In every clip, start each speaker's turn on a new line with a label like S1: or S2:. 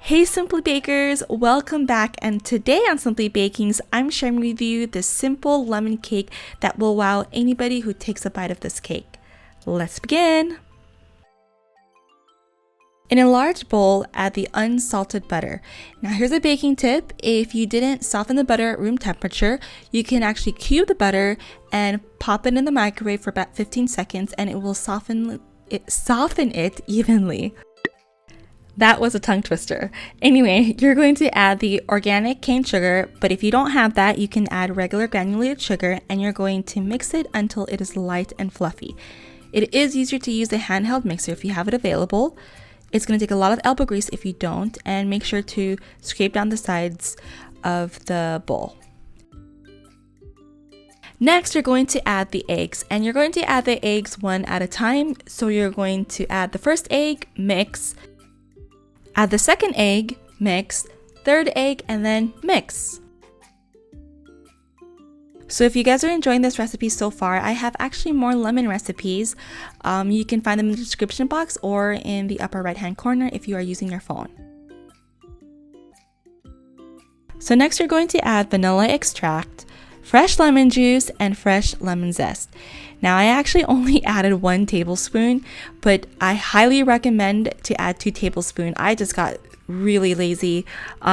S1: Hey Simply Bakers, welcome back, and today on Simply Bakings, I'm sharing with you this simple lemon cake that will wow anybody who takes a bite of this cake. Let's begin! In a large bowl, add the unsalted butter. Now here's a baking tip. If you didn't soften the butter at room temperature, you can actually cube the butter and pop it in the microwave for about 15 seconds and it will soften it evenly. That was a tongue twister. Anyway, you're going to add the organic cane sugar, but if you don't have that, you can add regular granulated sugar and you're going to mix it until it is light and fluffy. It is easier to use a handheld mixer if you have it available. It's going to take a lot of elbow grease if you don't, and make sure to scrape down the sides of the bowl. Next, you're going to add the eggs, and you're going to add the eggs one at a time. So you're going to add the first egg, mix, add the second egg, mix, third egg, and then mix. So if you guys are enjoying this recipe so far, I have actually more lemon recipes. You can find them in the description box or in the upper right hand corner if you are using your phone. So next you're going to add vanilla extract, fresh lemon juice, and fresh lemon zest. Now I actually only added 1 tablespoon, but I highly recommend to add 2 tablespoons. I just got really lazy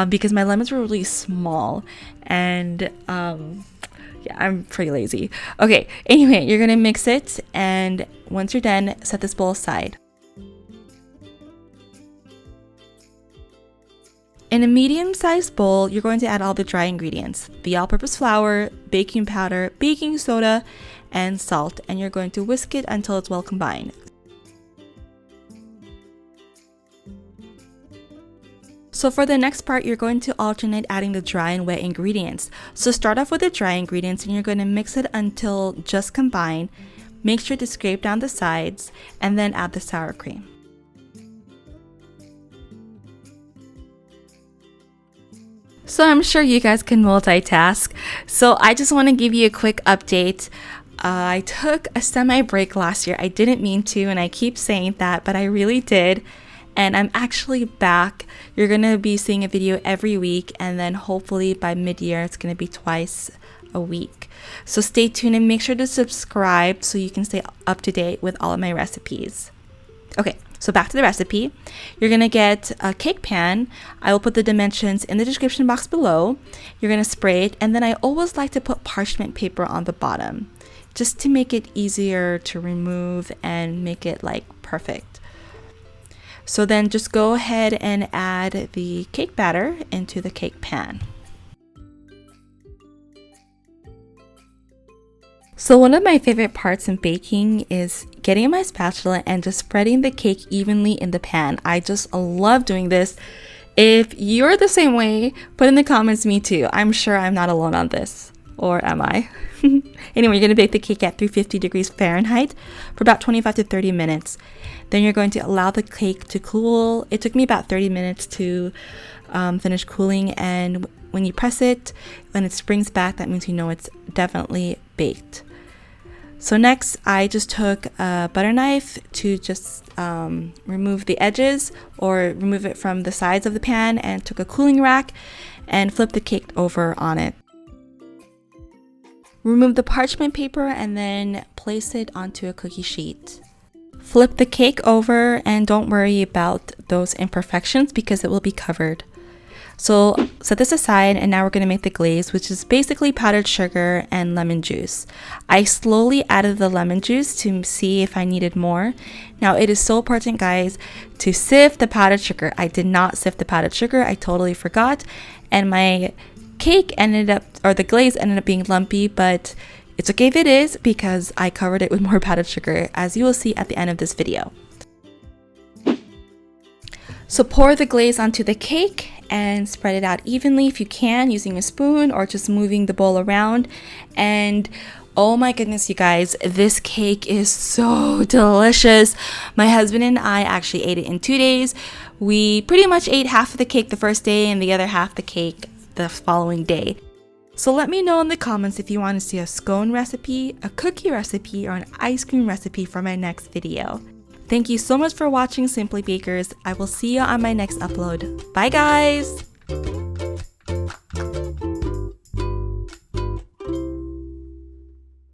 S1: because my lemons were really small and yeah, I'm pretty lazy. Okay, anyway, you're gonna mix it, and once you're done, set this bowl aside. In a medium-sized bowl, you're going to add all the dry ingredients: the all-purpose flour, baking powder, baking soda, and salt, and you're going to whisk it until it's well combined. So for the next part, you're going to alternate adding the dry and wet ingredients. So start off with the dry ingredients and you're going to mix it until just combined. Make sure to scrape down the sides and then add the sour cream. So I'm sure you guys can multitask. So I just want to give you a quick update. I took a semi-break last year. I didn't mean to, and I keep saying that, but I really did. And I'm actually back. You're going to be seeing a video every week, and then hopefully by mid-year it's going to be twice a week. So stay tuned and make sure to subscribe so you can stay up to date with all of my recipes. Okay, so back to the recipe. You're going to get a cake pan. I will put the dimensions in the description box below. You're going to spray it, and then I always like to put parchment paper on the bottom just to make it easier to remove and make it like perfect. So then just go ahead and add the cake batter into the cake pan. So one of my favorite parts in baking is getting my spatula and just spreading the cake evenly in the pan. I just love doing this. If you're the same way, put in the comments me too. I'm sure I'm not alone on this. Or am I? Anyway, you're going to bake the cake at 350 degrees Fahrenheit for about 25 to 30 minutes. Then you're going to allow the cake to cool. It took me about 30 minutes to finish cooling, and when you press it, when it springs back, that means you know it's definitely baked. So next, I just took a butter knife to just remove the edges or remove it from the sides of the pan, and took a cooling rack and flipped the cake over on it. Remove the parchment paper and then place it onto a cookie sheet. Flip the cake over and don't worry about those imperfections because it will be covered. So set this aside, and now we're going to make the glaze, which is basically powdered sugar and lemon juice. I slowly added the lemon juice to see if I needed more. Now it is so important, guys, to sift the powdered sugar. I did not sift the powdered sugar. I totally forgot, and my cake ended up, or the glaze ended up being lumpy, but it's okay if it is because I covered it with more powdered sugar, as you will see at the end of this video. So pour the glaze onto the cake and spread it out evenly if you can, using a spoon or just moving the bowl around. And oh my goodness, you guys, this cake is so delicious. My husband and I actually ate it in 2 days. We pretty much ate half of the cake the first day and the other half the cake the following day. So let me know in the comments if you want to see a scone recipe, a cookie recipe, or an ice cream recipe for my next video. Thank you so much for watching Simply Bakers. I will see you on my next upload. Bye guys!